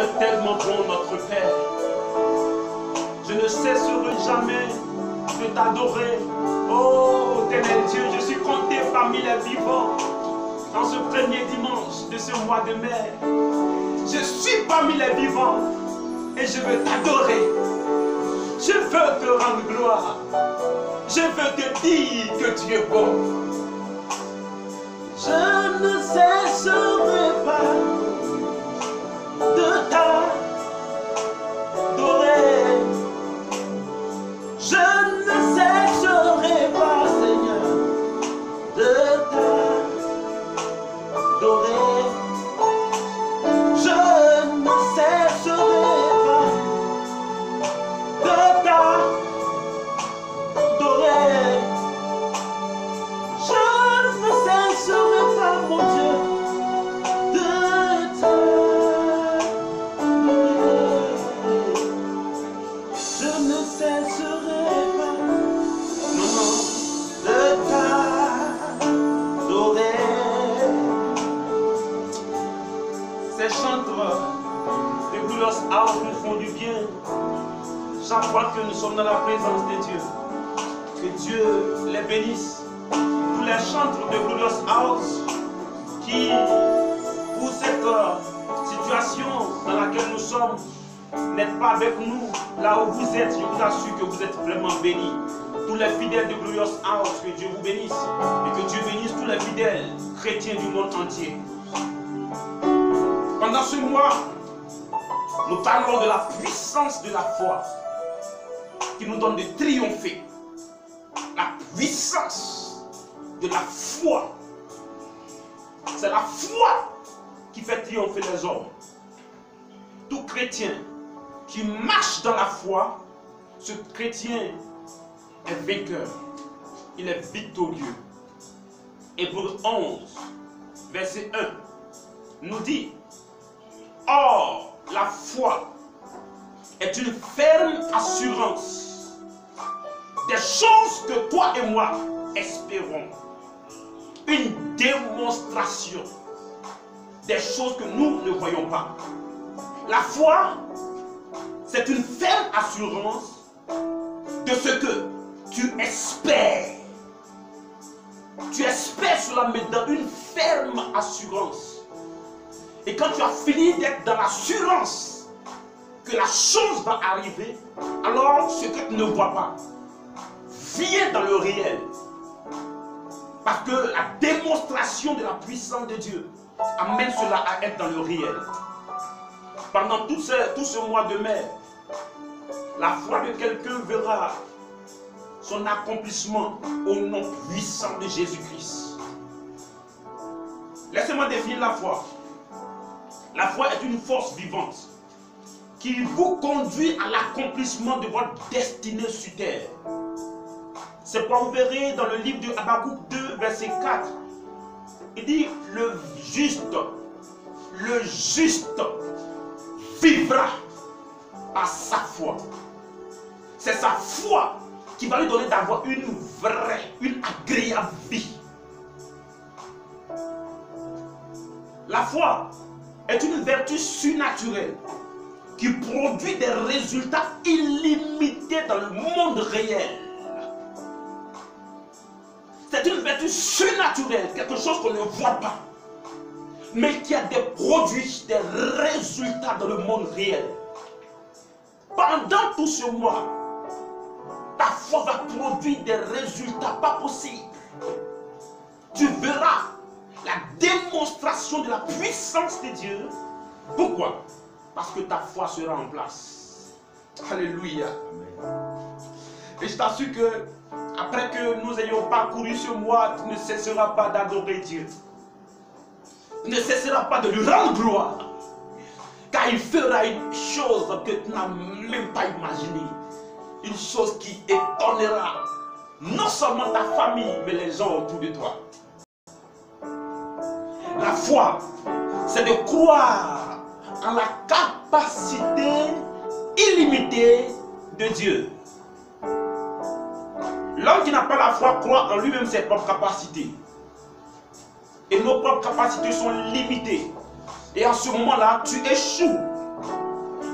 es tellement bon, notre Père. Je ne cesserai jamais de t'adorer. Oh, éternel Dieu, je suis compté parmi les vivants en ce premier dimanche de ce mois de mai. Je suis parmi les vivants et je veux t'adorer. Je veux te rendre gloire. Je veux te dire que tu es bon. Je ne cesserai pas de t'adorer. Je ne cesserai pas, Seigneur, de t'adorer. Je ne cesserai pas de t'adorer. Je ne cesserai pas, mon Dieu, de t'adorer. Je ne cesserai pas, non, non, de t'adorer. Ces chantres de Glorious House nous font du bien. Chaque fois que nous sommes dans la présence de Dieu, que Dieu les bénisse. Tous les chantres de Glorious House qui, pour cette situation dans laquelle nous sommes, n'êtes pas avec nous là où vous êtes, je vous assure que vous êtes vraiment bénis. Tous les fidèles de Glorious House, que Dieu vous bénisse et que Dieu bénisse tous les fidèles chrétiens du monde entier. Pendant ce mois, nous parlons de la puissance de la foi qui nous donne de triompher. La puissance de la foi. C'est la foi qui fait triompher les hommes. Tout chrétien qui marche dans la foi, ce chrétien est vainqueur. Il est victorieux. Hébreux 11, verset 1, nous dit: or, la foi est une ferme assurance des choses que toi et moi espérons. Une démonstration des choses que nous ne voyons pas. La foi, c'est une ferme assurance de ce que tu espères. Tu espères cela, mais dans une ferme assurance. Et quand tu as fini d'être dans l'assurance que la chose va arriver, alors ce que tu ne vois pas vient dans le réel. Parce que la démonstration de la puissance de Dieu amène cela à être dans le réel. Pendant tout ce mois de mai, la foi de quelqu'un verra son accomplissement au nom puissant de Jésus-Christ. Laissez-moi définir la foi. La foi est une force vivante qui vous conduit à l'accomplissement de votre destinée sur terre. C'est pourquoi vous verrez dans le livre de Habakkuk 2, verset 4, il dit: le juste vivra par sa foi. C'est sa foi qui va lui donner d'avoir une vraie, une agréable vie. La foi est une vertu surnaturelle qui produit des résultats illimités dans le monde réel. C'est une vertu surnaturelle, quelque chose qu'on ne voit pas, mais qui a des produits, des résultats dans le monde réel. Pendant tout ce mois, ta foi va produire des résultats pas possibles. Tu verras la démonstration de la puissance de Dieu. Pourquoi? Parce que ta foi sera en place. Alléluia. Et je t'assure que après que nous ayons parcouru ce mois, tu ne cesseras pas d'adorer Dieu. Tu ne cesseras pas de lui rendre gloire. Car il fera une chose que tu n'as même pas imaginée. Une chose qui étonnera non seulement ta famille, mais les gens autour de toi. La foi, c'est de croire en la capacité illimitée de Dieu. L'homme qui n'a pas la foi croit en lui-même ses propres capacités. Et nos propres capacités sont limitées. Et en ce moment-là, tu échoues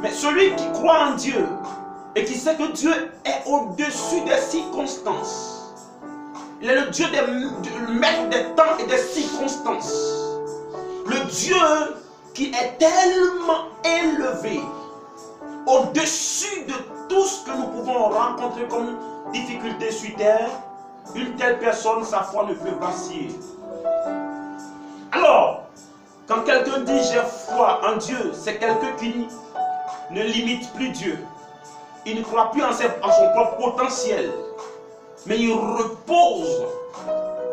Mais celui qui croit en Dieu et qui sait que Dieu est au-dessus des circonstances. Il est le Dieu le maître des temps et des circonstances. Le Dieu qui est tellement élevé au-dessus de tout ce que nous pouvons rencontrer comme difficulté sur terre. Une telle personne, sa foi ne peut vaciller. Alors, quand quelqu'un dit j'ai foi en Dieu, c'est quelqu'un qui ne limite plus Dieu. Il ne croit plus en son propre potentiel. Mais il repose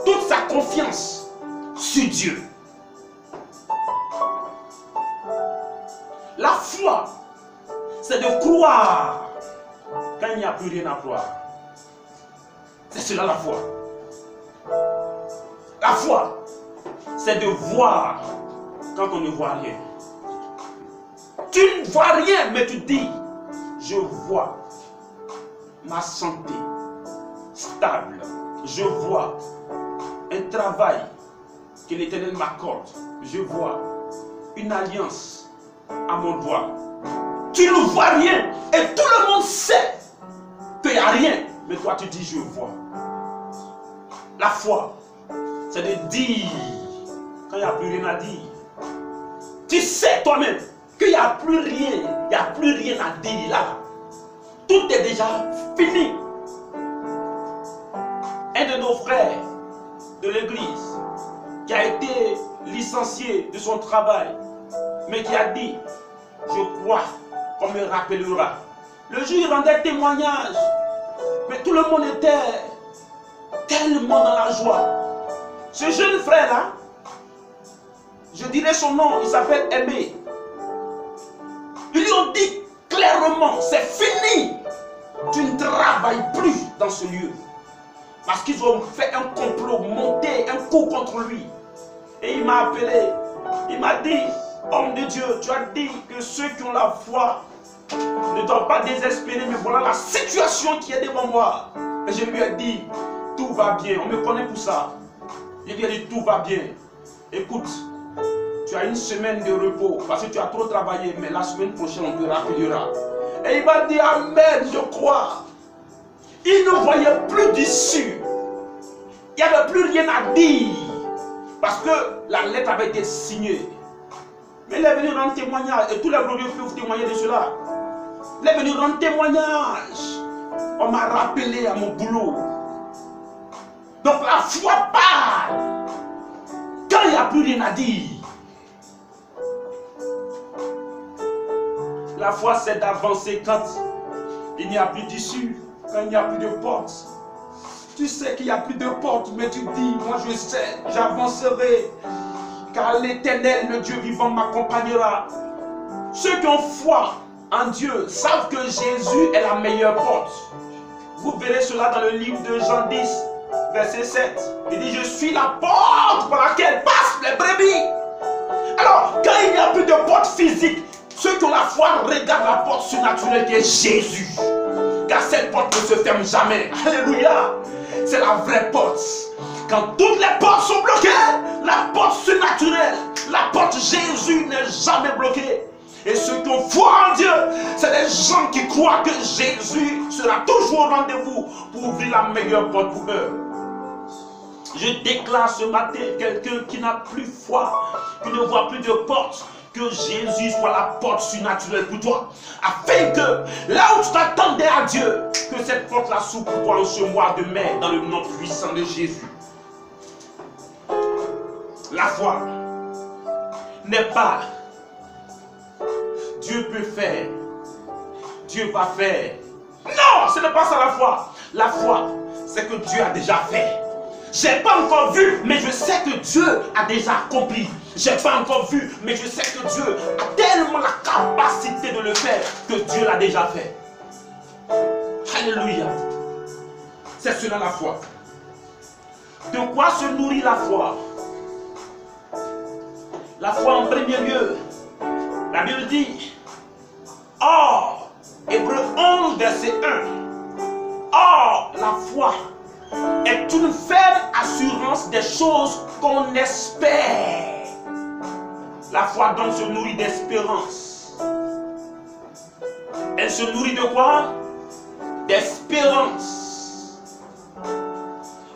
toute sa confiance sur Dieu. La foi, c'est de croire quand il n'y a plus rien à croire. C'est cela la foi. La foi, c'est de voir quand on ne voit rien. Tu ne vois rien, mais tu dis, je vois ma santé stable. Je vois un travail que l'Éternel m'accorde. Je vois une alliance à mon doigt. Tu ne vois rien et tout le monde sait qu'il n'y a rien. Mais toi tu dis je vois. La foi, c'est de dire quand il n'y a plus rien à dire. Tu sais toi-même qu'il n'y a plus rien. Il n'y a plus rien à dire là. Tout est déjà fini. Un de nos frères de l'église qui a été licencié de son travail, mais qui a dit, je crois qu'on me rappellera. Le jour il rendait témoignage, mais tout le monde était tellement dans la joie. Ce jeune frère là, je dirais son nom, il s'appelle Aimé. Ils lui ont dit clairement, c'est fini. Tu ne travailles plus dans ce lieu. Parce qu'ils ont fait un complot, monté un coup contre lui. Et il m'a appelé, il m'a dit, homme de Dieu, tu as dit que ceux qui ont la foi ne doivent pas désespérer, mais voilà la situation qui est devant moi. Et je lui ai dit, tout va bien, on me connaît pour ça. Je lui ai dit, tout va bien. Écoute, tu as une semaine de repos parce que tu as trop travaillé, mais la semaine prochaine on te rappellera. Et il m'a dit, amen, je crois. Il ne voyait plus d'issue. Il n'y avait plus rien à dire. Parce que la lettre avait été signée. Mais il est venu rendre témoignage. Et tous les glorieux peuvent témoigner de cela. Il est venu rendre témoignage. On m'a rappelé à mon boulot. Donc la foi parle. Quand il n'y a plus rien à dire. La foi c'est d'avancer quand il n'y a plus d'issue. Quand il n'y a plus de porte. Tu sais qu'il n'y a plus de porte, mais tu dis, moi je sais, j'avancerai. Car l'Éternel, le Dieu vivant, m'accompagnera. Ceux qui ont foi en Dieu savent que Jésus est la meilleure porte. Vous verrez cela dans le livre de Jean 10, verset 7. Il dit, je suis la porte par laquelle passent les brebis. Alors, quand il n'y a plus de porte physique, ceux qui ont la foi regardent la porte surnaturelle qui est Jésus. Car cette porte ne se ferme jamais. Alléluia. C'est la vraie porte. Quand toutes les portes sont bloquées, la porte surnaturelle, la porte Jésus n'est jamais bloquée. Et ceux qui ont foi en Dieu, c'est des gens qui croient que Jésus sera toujours au rendez-vous pour ouvrir la meilleure porte pour eux. Je déclare ce matin, quelqu'un qui n'a plus foi, qui ne voit plus de porte, que Jésus soit la porte surnaturelle pour toi, afin que là où tu t'attendais à Dieu, que cette porte-là s'ouvre pour toi en ce mois de mai, dans le nom puissant de Jésus. La foi n'est pas Dieu peut faire, Dieu va faire. Non, ce n'est pas ça la foi. La foi, c'est que Dieu a déjà fait. Je n'ai pas encore vu, mais je sais que Dieu a déjà accompli. Je n'ai pas encore vu, mais je sais que Dieu a tellement la capacité de le faire que Dieu l'a déjà fait. Alléluia. C'est cela la foi. De quoi se nourrit la foi? La foi en premier lieu. La Bible dit, or, Hébreux 11, verset 1. Or, la foi est une ferme assurance des choses qu'on espère. La foi donc se nourrit d'espérance. Elle se nourrit de quoi? D'espérance.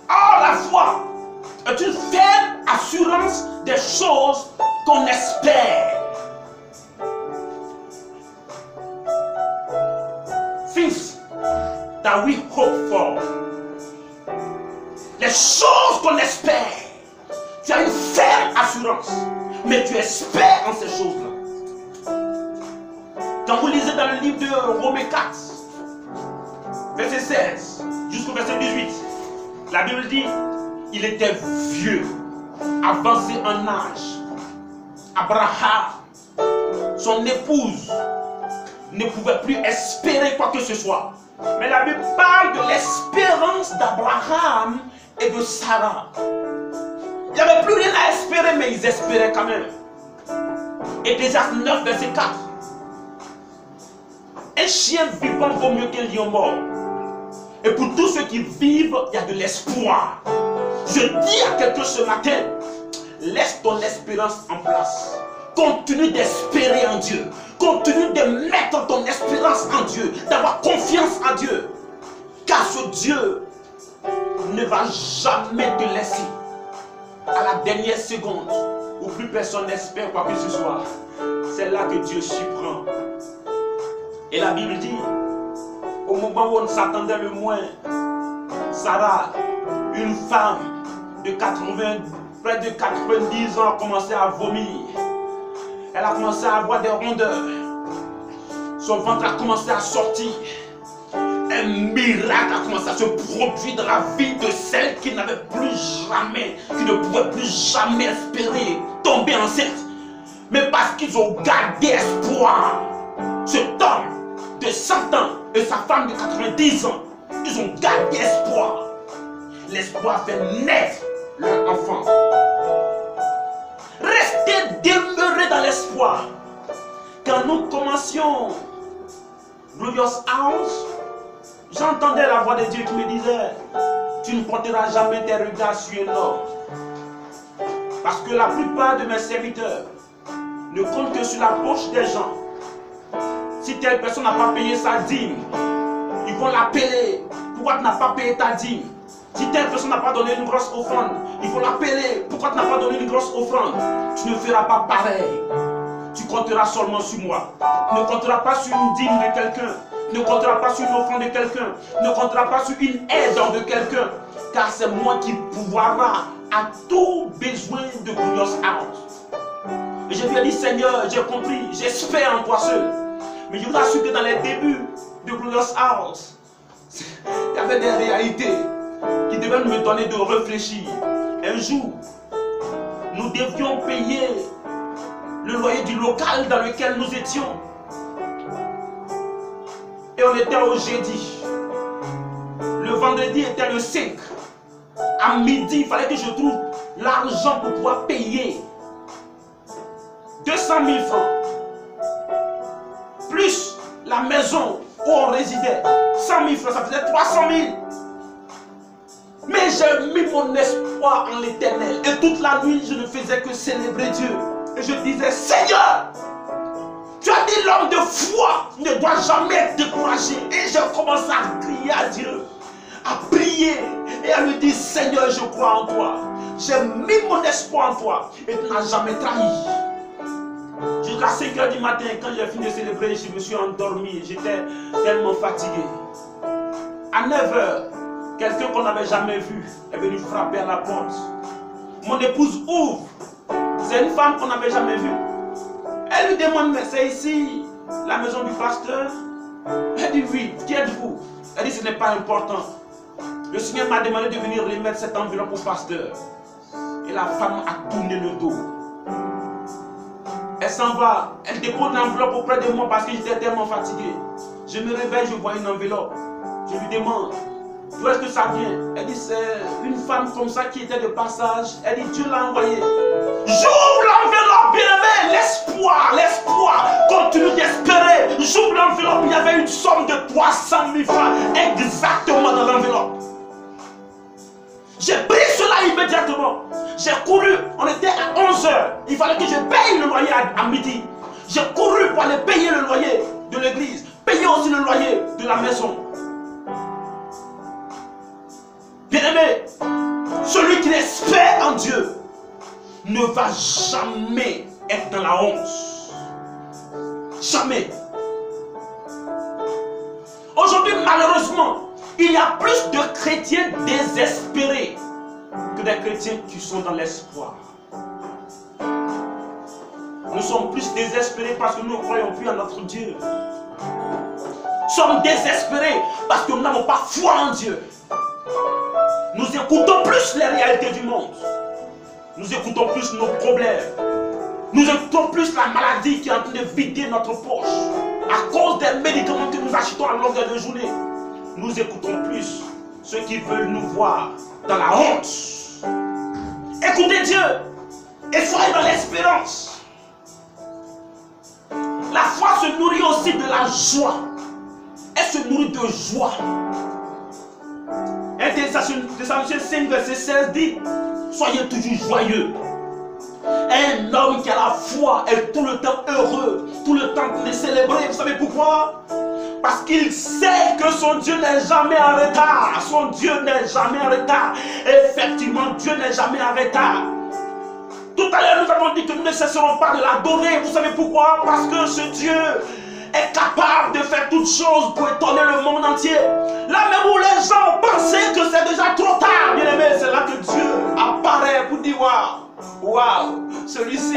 Or, la foi est une ferme assurance des choses qu'on espère. Things that we hope for. Les choses qu'on espère. Tu as une ferme assurance, mais tu espères en ces choses-là. Quand vous lisez dans le livre de Romains 4, verset 16 jusqu'au verset 18, la Bible dit, il était vieux, avancé en âge. Abraham, son épouse, ne pouvait plus espérer quoi que ce soit. Mais la Bible parle de l'espérance d'Abraham et de Sarah. Il n'y avait plus rien à espérer, mais ils espéraient quand même. Ecclésiaste 9, verset 4. Un chien vivant vaut mieux qu'un lion mort. Et pour tous ceux qui vivent, il y a de l'espoir. Je dis à quelqu'un ce matin, laisse ton espérance en place. Continue d'espérer en Dieu. Continue de mettre ton espérance en Dieu. D'avoir confiance en Dieu. Car ce Dieu ne va jamais te laisser à la dernière seconde où plus personne n'espère quoi que ce soit. C'est là que Dieu surprend. Et la Bible dit, au moment où on s'attendait le moins, Sarah, une femme de près de 90 ans, a commencé à vomir. Elle a commencé à avoir des rondeurs. Son ventre a commencé à sortir. Un miracle a commencé à se produire dans la vie de celle qui n'avait plus jamais, qui ne pouvait plus jamais espérer tomber enceinte. Mais parce qu'ils ont gardé espoir, cet homme de 100 ans et sa femme de 90 ans, ils ont gardé espoir. L'espoir fait naître leur enfant. Restez demeurés dans l'espoir. Quand nous commencions Glorious House, j'entendais la voix de Dieu qui me disait, tu ne porteras jamais tes regards sur l'homme. Parce que la plupart de mes serviteurs ne comptent que sur la poche des gens. Si telle personne n'a pas payé sa dîme, ils vont l'appeler. Pourquoi tu n'as pas payé ta dîme? Si telle personne n'a pas donné une grosse offrande, il faut l'appeler. Pourquoi tu n'as pas donné une grosse offrande? Tu ne feras pas pareil. Tu compteras seulement sur moi. Ne compteras pas sur une dîme de quelqu'un. Ne compteras pas sur une offrande de quelqu'un. Ne compteras pas sur une aide de quelqu'un. Car c'est moi qui pourvoira à tout besoin de Glorious House. Et je lui ai dit, Seigneur, j'ai compris, j'espère en toi seul. Mais je vous assure que dans les débuts de Glorious House, il y avait des réalités qui devaient me donner de réfléchir. Un jour, nous devions payer le loyer du local dans lequel nous étions. Et on était au jeudi. Le vendredi était le 5. À midi, il fallait que je trouve l'argent pour pouvoir payer 200 000 francs. Plus la maison où on résidait. 100 000 francs, ça faisait 300 000. Mais j'ai mis mon espoir en l'Éternel. Et toute la nuit, je ne faisais que célébrer Dieu. Et je disais, Seigneur, tu as dit l'homme de foi ne doit jamais être découragé. Et j'ai commencé à crier à Dieu, à prier et à lui dire, Seigneur, je crois en toi. J'ai mis mon espoir en toi et tu n'as jamais trahi. Jusqu'à 5 h du matin, quand j'ai fini de célébrer, je me suis endormi. J'étais tellement fatigué. À 9 h, quelqu'un qu'on n'avait jamais vu est venu frapper à la porte. Mon épouse ouvre. C'est une femme qu'on n'avait jamais vue. Elle lui demande, mais c'est ici la maison du pasteur? Elle dit, oui, qui êtes-vous? Elle dit, ce n'est pas important. Le Seigneur m'a demandé de venir remettre cette enveloppe au pasteur. Et la femme a tourné le dos. Elle s'en va. Elle dépose l'enveloppe auprès de moi parce que j'étais tellement fatigué. Je me réveille, je vois une enveloppe. Je lui demande, d'où est-ce que ça vient? Elle dit, c'est une femme comme ça qui était de passage. Elle dit, Dieu l'a envoyé. J'ouvre l'enveloppe, bien-aimé. L'espoir, l'espoir. Continue d'espérer. J'ouvre l'enveloppe. Il y avait une somme de 300 000 francs exactement dans l'enveloppe. J'ai pris cela immédiatement. J'ai couru. On était à 11 h. Il fallait que je paye le loyer à midi. J'ai couru pour aller payer le loyer de l'église. payer aussi le loyer de la maison. Bien-aimé, celui qui espère en Dieu ne va jamais être dans la honte. Jamais. Aujourd'hui, malheureusement, il y a plus de chrétiens désespérés que des chrétiens qui sont dans l'espoir. Nous sommes plus désespérés parce que nous ne croyons plus à notre Dieu. Nous sommes désespérés parce que nous n'avons pas foi en Dieu. Nous écoutons plus les réalités du monde. Nous écoutons plus nos problèmes. Nous écoutons plus la maladie qui est en train de vider notre poche. À cause des médicaments que nous achetons à longueur de journée. Nous écoutons plus ceux qui veulent nous voir dans la honte. Écoutez Dieu et soyez dans l'espérance. La foi se nourrit aussi de la joie. Elle se nourrit de joie. 1 Thessaloniciens 5, verset 16 dit, soyez toujours joyeux. Un homme qui a la foi est tout le temps heureux, tout le temps de célébrer. Vous savez pourquoi? Parce qu'il sait que son Dieu n'est jamais en retard. Son Dieu n'est jamais en retard. Effectivement, Dieu n'est jamais en retard. Tout à l'heure, nous avons dit que nous ne cesserons pas de l'adorer. Vous savez pourquoi? Parce que ce Dieu est capable de faire toutes choses pour étonner le monde entier. Là même où les gens pensaient que c'est déjà trop tard, bien aimé, c'est là que Dieu apparaît pour dire waouh, waouh, celui-ci,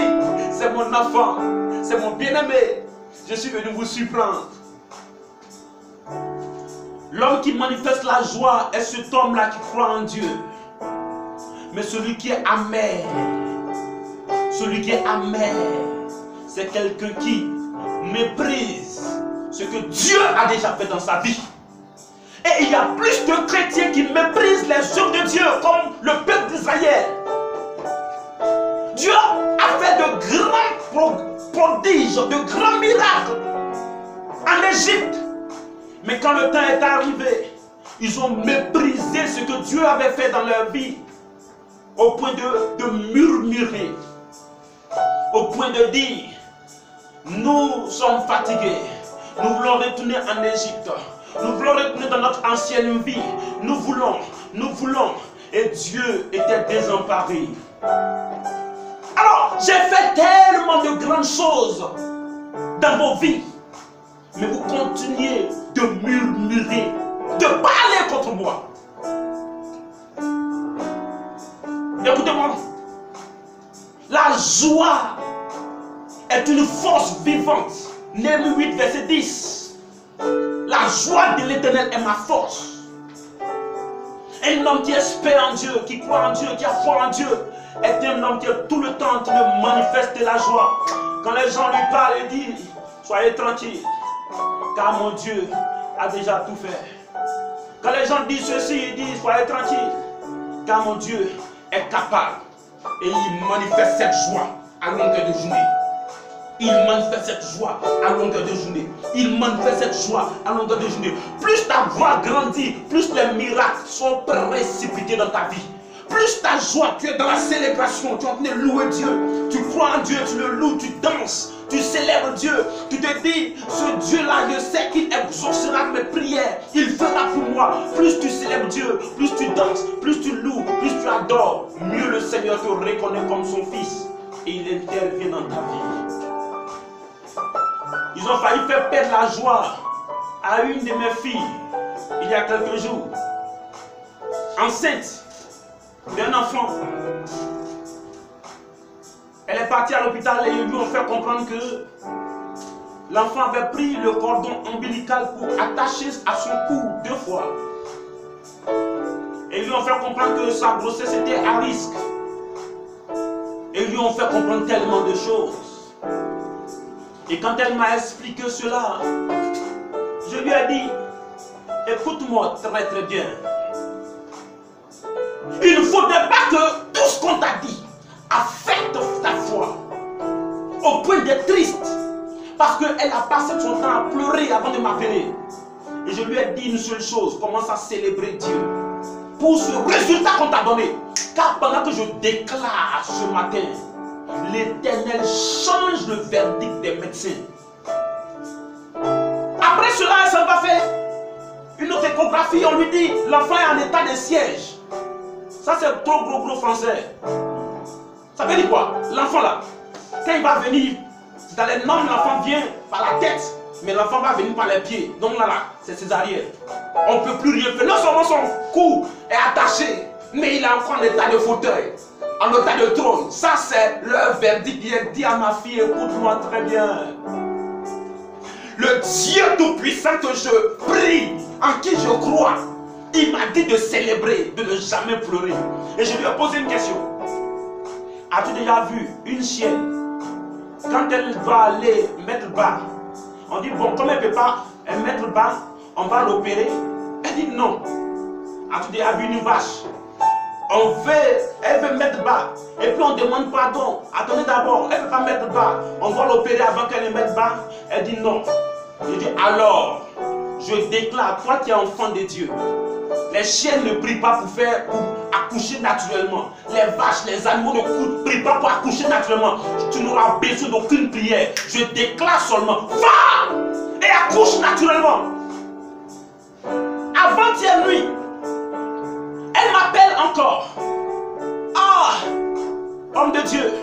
c'est mon enfant, c'est mon bien-aimé. Je suis venu vous surprendre. L'homme qui manifeste la joie est cet homme-là qui croit en Dieu. Mais celui qui est amer, c'est quelqu'un qui méprise ce que Dieu a déjà fait dans sa vie. Et il y a plus de chrétiens qui méprisent les œuvres de Dieu, comme le peuple d'Israël. Dieu a fait de grands prodiges, de grands miracles en Égypte. Mais quand le temps est arrivé, ils ont méprisé ce que Dieu avait fait dans leur vie, au point de murmurer, au point de dire, nous sommes fatigués, nous voulons retourner en Égypte, nous voulons retourner dans notre ancienne vie, nous voulons, et Dieu était désemparé. Alors, j'ai fait tellement de grandes choses dans vos vies, mais vous continuez de murmurer, de parler contre moi. Écoutez-moi, la joie est une force vivante. Néhémie 8, verset 10. La joie de l'Éternel est ma force. Un homme qui espère en Dieu, qui croit en Dieu, qui a foi en Dieu, est un homme qui est tout le temps en train de manifester la joie. Quand les gens lui parlent, il dit, soyez tranquille, car mon Dieu a déjà tout fait. Quand les gens disent ceci, il dit, soyez tranquille, car mon Dieu est capable. Et il manifeste cette joie à longueur de journée. Il manifeste cette joie à longueur de journée. Il manifeste cette joie à longueur de journée. Plus ta voix grandit, plus les miracles sont précipités dans ta vie. Plus ta joie, tu es dans la célébration, tu es en train de louer Dieu. Tu crois en Dieu, tu le loues, tu danses, tu célèbres Dieu. Tu te dis, ce Dieu-là, je sais qu'il exaucera mes prières. Il fera pour moi. Plus tu célèbres Dieu, plus tu danses, plus tu loues, plus tu adores, mieux le Seigneur te reconnaît comme son fils. Et il intervient dans ta vie. Ils ont failli faire perdre la joie à une de mes filles, il y a quelques jours. Enceinte d'un enfant. Elle est partie à l'hôpital et ils lui ont fait comprendre que l'enfant avait pris le cordon ombilical pour attacher à son cou 2 fois. Et ils lui ont fait comprendre que sa grossesse était à risque. Et ils lui ont fait comprendre tellement de choses. Et quand elle m'a expliqué cela, je lui ai dit, écoute-moi très très bien. Il ne faudrait pas que tout ce qu'on t'a dit affecte ta foi au point d'être triste, parce qu'elle a passé son temps à pleurer avant de m'appeler. Et je lui ai dit une seule chose, commence à célébrer Dieu pour ce résultat qu'on t'a donné. Car pendant que je déclare ce matin, l'Éternel change le verdict des médecins. Après ce Une autre échographie, on lui dit, l'enfant est en état de siège. Ça, c'est trop gros français. Ça veut dire quoi? L'enfant là, quand il va venir, dans les normes, l'enfant vient par la tête, mais l'enfant va venir par les pieds. Donc là, c'est césarienne. On ne peut plus rien faire. Non seulement son cou est attaché, mais il est encore en état de fauteuil, en état de trône. Ça, c'est le verdict qui est dit à ma fille. Écoute-moi très bien. Le Dieu Tout-Puissant que je prie, en qui je crois, il m'a dit de célébrer, de ne jamais pleurer. Et je lui ai posé une question. As-tu déjà vu une chienne, quand elle va aller mettre bas, on dit, bon, comme elle ne peut pas mettre bas, on va l'opérer. Elle dit non. As-tu déjà vu une vache? Elle veut mettre bas. Et puis on demande pardon. Attendez d'abord, elle ne peut pas mettre bas. On doit l'opérer avant qu'elle ne mette bas. Elle dit non. Je dis alors, je déclare, toi qui es enfant de Dieu, les chiennes ne prient pas pour accoucher naturellement. Les vaches, les animaux ne prient pas pour accoucher naturellement. Tu n'auras besoin d'aucune prière. Je déclare seulement, va et accouche naturellement. Avant-hier nuit, elle m'appelle encore. Ah, homme de Dieu,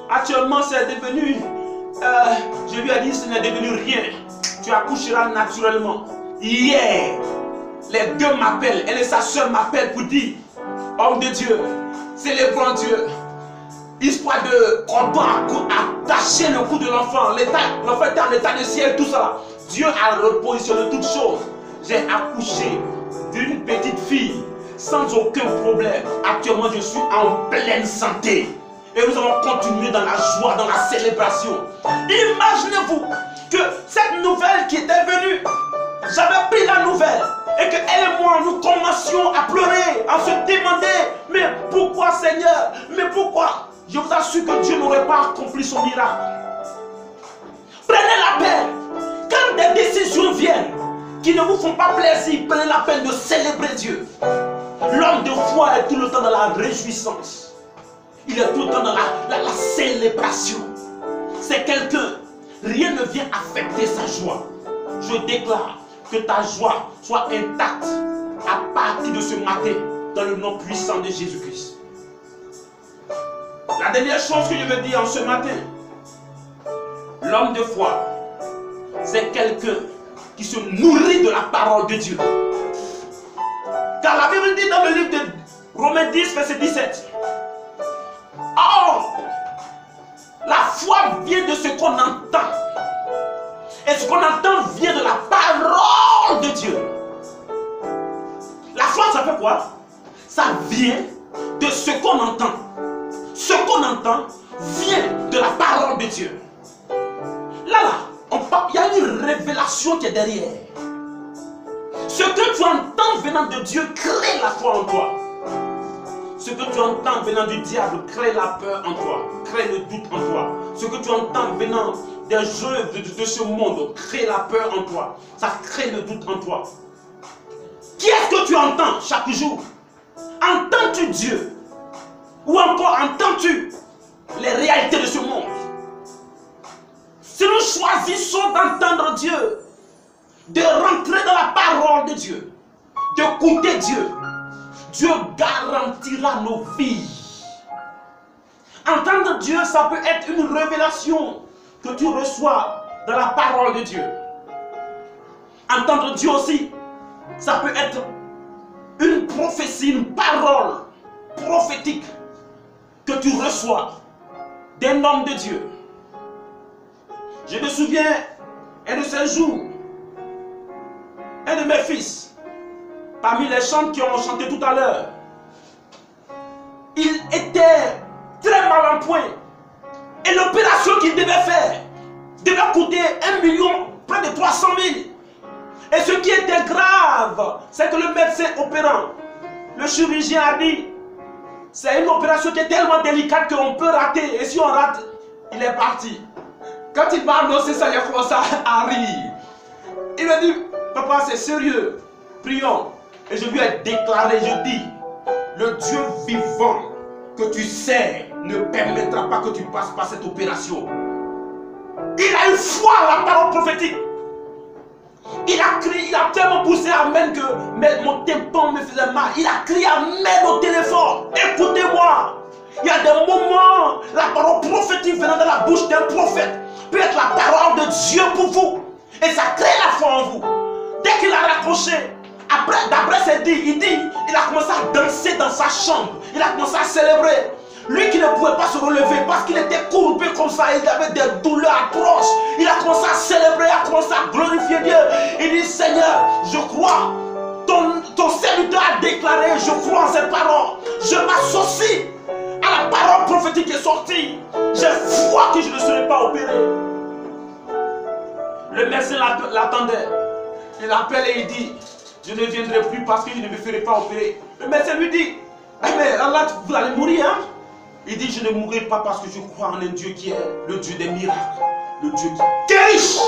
actuellement c'est devenu, je lui ai dit ce n'est devenu rien. Tu accoucheras naturellement. Hier, les deux m'appellent, elle et sa soeur m'appellent pour dire, homme de Dieu, célébrons Dieu. Histoire de cordon attacher le cou de l'enfant. L'enfant était en état de ciel, tout ça. Dieu a repositionné toutes choses. J'ai accouché d'une petite fille sans aucun problème. Actuellement, je suis en pleine santé. Et nous allons continuer dans la joie, dans la célébration. Imaginez-vous que cette nouvelle qui était venue, j'avais pris la nouvelle et que elle et moi, nous commencions à pleurer, à se demander, mais pourquoi Seigneur? Mais pourquoi? Je vous assure que Dieu n'aurait pas accompli son miracle. Prenez la peine. Quand des décisions viennent qui ne vous font pas plaisir, prenez la peine de célébrer Dieu. L'homme de foi est tout le temps dans la réjouissance. Il est tout le temps dans la célébration. C'est quelqu'un. Rien ne vient affecter sa joie. Je déclare que ta joie soit intacte à partir de ce matin dans le nom puissant de Jésus-Christ. La dernière chose que je veux dire en ce matin, l'homme de foi, c'est quelqu'un qui se nourrit de la parole de Dieu. Car la Bible dit dans le livre de Romains 10, verset 17, or, la foi vient de ce qu'on entend. Et ce qu'on entend vient de la parole de Dieu. La foi, ça fait quoi? Ça vient de ce qu'on entend. Ce qu'on entend vient de la parole de Dieu. Il y a une révélation qui est derrière. Ce que tu entends venant de Dieu crée la foi en toi. Ce que tu entends venant du diable crée la peur en toi, crée le doute en toi. Ce que tu entends venant des œuvres de ce monde crée la peur en toi. Ça crée le doute en toi. Qui est-ce que tu entends chaque jour? Entends-tu Dieu? Ou encore entends-tu les réalités de ce monde? Si nous choisissons d'entendre Dieu, de rentrer dans la parole de Dieu, d'écouter Dieu, Dieu garantira nos vies. Entendre Dieu, ça peut être une révélation que tu reçois dans la parole de Dieu. Entendre Dieu aussi, ça peut être une prophétie, une parole prophétique que tu reçois d'un homme de Dieu. Je me souviens, un de ces jours, un de mes fils, parmi les chants qui ont chanté tout à l'heure, il était très mal en point. Et l'opération qu'il devait faire devait coûter 1 million, près de 300 000. Et ce qui était grave, c'est que le médecin opérant, le chirurgien a dit, c'est une opération qui est tellement délicate qu'on peut rater. Et si on rate, il est parti. Quand il m'a annoncé ça, il a commencé à rire. Il m'a dit, papa, c'est sérieux, prions. Et je lui ai déclaré, je dis, le Dieu vivant que tu sais ne permettra pas que tu passes par cette opération. Il a eu foi à la parole prophétique. Il a crié, il a tellement poussé Amen que mon tympan me faisait mal. Il a crié Amen au téléphone. Écoutez-moi. Il y a des moments, la parole prophétique venant de la bouche d'un prophète peut être la parole de Dieu pour vous. Et ça crée la foi en vous. Dès qu'il a raccroché, d'après ses dits, il a commencé à danser dans sa chambre. Il a commencé à célébrer. Lui qui ne pouvait pas se relever parce qu'il était courbé comme ça, il avait des douleurs atroces. Il a commencé à célébrer, a commencé à glorifier Dieu. Il dit, Seigneur, je crois. Ton serviteur a déclaré, je crois en cette parole. Je m'associe à la parole prophétique qui est sortie. J'ai foi que je ne serai pas opéré. Le médecin l'attendait. Il l'appelle et il dit, je ne viendrai plus parce que je ne me ferai pas opérer. Le médecin lui dit, mais Allah, vous allez mourir, hein? Il dit, je ne mourrai pas parce que je crois en un Dieu qui est le Dieu des miracles, le Dieu qui guérit.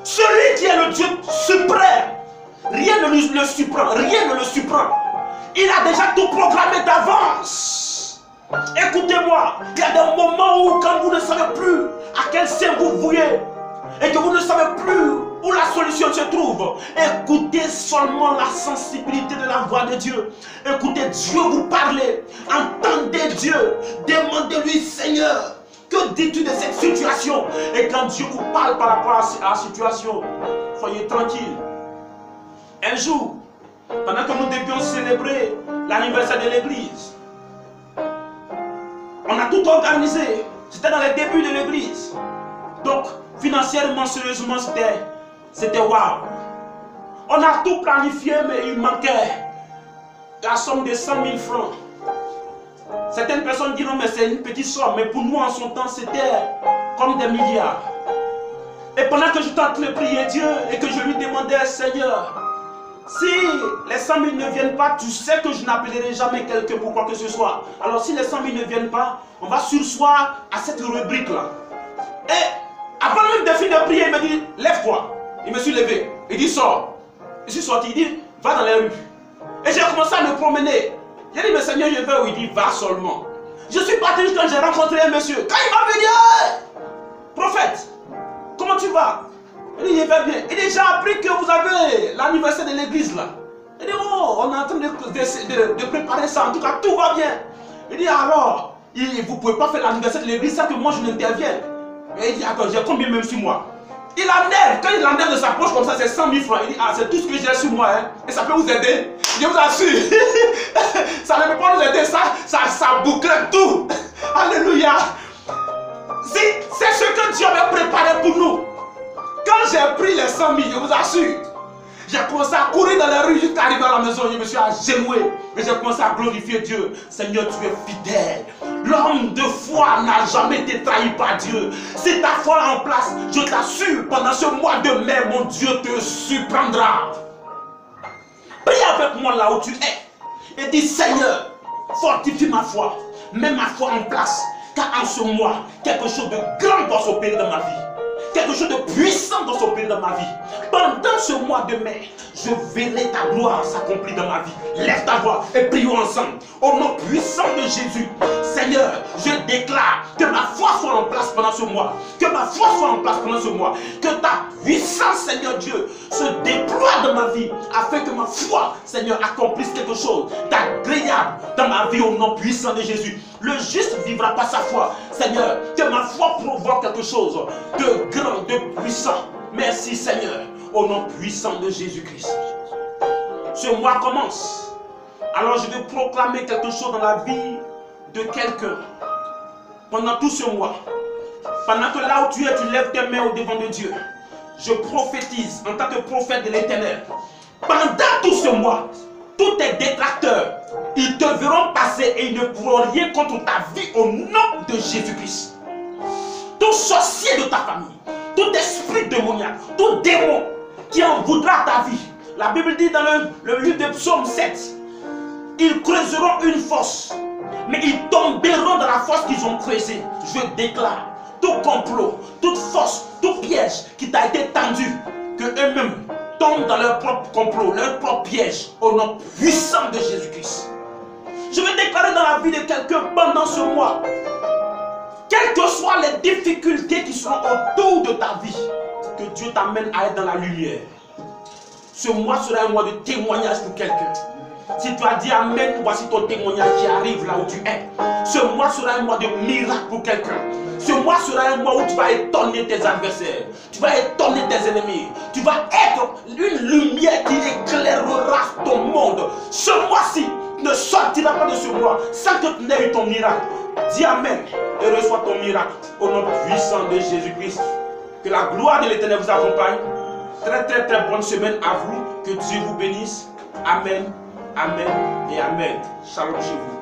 Celui qui est le Dieu suprême, rien ne le surprend, rien ne le surprend. Il a déjà tout programmé d'avance. Écoutez-moi, il y a des moments où quand vous ne savez plus à quel sein vous vouez et que vous ne savez plus où la solution se trouve, écoutez seulement la sensibilité de la voix de Dieu. Écoutez Dieu vous parler. Entendez Dieu. Demandez-lui, Seigneur, que dis-tu de cette situation? Et quand Dieu vous parle par rapport à la situation, soyez tranquille. Un jour, pendant que nous devions célébrer l'anniversaire de l'église, on a tout organisé. C'était dans les débuts de l'église. Donc, financièrement, sérieusement, c'était waouh. On a tout planifié, mais il manquait la somme de 100 000 francs. Certaines personnes diront, mais c'est une petite somme. Mais pour nous, en son temps, c'était comme des milliards. Et pendant que je tente de prier Dieu et que je lui demandais, Seigneur, si les 100 000 ne viennent pas, tu sais que je n'appellerai jamais quelqu'un pour quoi que ce soit. Alors si les 100 000 ne viennent pas, on va sursoir à cette rubrique-là. Et avant même de finir de prier, il me dit, lève-toi. Il me suis levé. Il dit, sors. Je suis sorti. Il dit, va dans les rues. Et j'ai commencé à me promener. J'ai dit, mais Seigneur, je vais où? Il dit, va seulement. Je suis parti quand j'ai rencontré un monsieur. Quand il m'a dit, hey, prophète, comment tu vas? Il dit, je vais bien. Il dit, j'ai appris que vous avez l'anniversaire de l'église là. Il dit, oh, on est en train de préparer ça. En tout cas, tout va bien. Il dit, alors, vous ne pouvez pas faire l'anniversaire de l'église, ça que moi je n'intervienne. Et il dit, attends, j'ai combien même sur moi? Il enlève, quand il enlève de sa poche comme ça, c'est 100 000 francs. Il dit, ah, c'est tout ce que j'ai sur moi, hein. Et ça peut vous aider. Je vous assure. Ça ne peut pas nous aider, ça boucle tout. Alléluia. C'est ce que Dieu avait préparé pour nous. Quand j'ai pris les 100 000, je vous assure, j'ai commencé à courir dans la rue jusqu'à arriver à la maison. Je me suis agenouillé et j'ai commencé à glorifier Dieu. Seigneur, tu es fidèle. L'homme de foi n'a jamais été trahi par Dieu. Si ta foi est en place, je t'assure, pendant ce mois de mai, mon Dieu te surprendra. Prie avec moi là où tu es et dis, Seigneur, fortifie ma foi. Mets ma foi en place. Car en ce mois, quelque chose de grand doit s'opérer dans ma vie. Quelque chose de puissant doit s'opérer dans ma vie. Pendant ce mois de mai, je verrai ta gloire s'accomplir dans ma vie. Lève ta voix et prions ensemble. Au nom puissant de Jésus, Seigneur, je déclare que ma foi soit en place pendant ce mois. Que ma foi soit en place pendant ce mois. Que ta puissance, Seigneur Dieu, se déploie dans ma vie. Afin que ma foi, Seigneur, accomplisse quelque chose d'agréable dans ma vie au nom puissant de Jésus. Le juste vivra par sa foi. Seigneur, que ma foi provoque quelque chose de grand, de puissant. Merci Seigneur, au nom puissant de Jésus-Christ. Ce mois commence. Alors je vais proclamer quelque chose dans la vie de quelqu'un. Pendant tout ce mois, pendant que là où tu es, tu lèves tes mains au devant de Dieu. Je prophétise en tant que prophète de l'Éternel. Pendant tout ce mois, tous tes détracteurs, ils te verront passer et ils ne pourront rien contre ta vie au nom de Jésus-Christ. Tout sorcier de ta famille, tout esprit démoniaque, tout démon qui en voudra ta vie. La Bible dit dans le livre de Psaume 7, ils creuseront une fosse, mais ils tomberont dans la fosse qu'ils ont creusée. Je déclare, tout complot, toute fosse, tout piège qui t'a été tendu, que eux-mêmes tombent dans leur propre complot, leur propre piège, au nom puissant de Jésus-Christ. Je vais déclarer dans la vie de quelqu'un pendant ce mois, quelles que soient les difficultés qui seront autour de ta vie, que Dieu t'amène à être dans la lumière. Ce mois sera un mois de témoignage pour quelqu'un. Si tu as dit Amen, voici ton témoignage qui arrive là où tu es. Ce mois sera un mois de miracle pour quelqu'un. Ce mois sera un mois où tu vas étonner tes adversaires. Tu vas étonner tes ennemis. Tu vas être une lumière qui éclairera ton monde. Ce mois-ci ne sortira pas de ce mois sans que tu n'aies eu ton miracle. Dis Amen et reçois ton miracle au nom puissant de Jésus-Christ. Que la gloire de l'Éternel vous accompagne. Très bonne semaine à vous. Que Dieu vous bénisse. Amen, amen et amen. Shalom chez vous.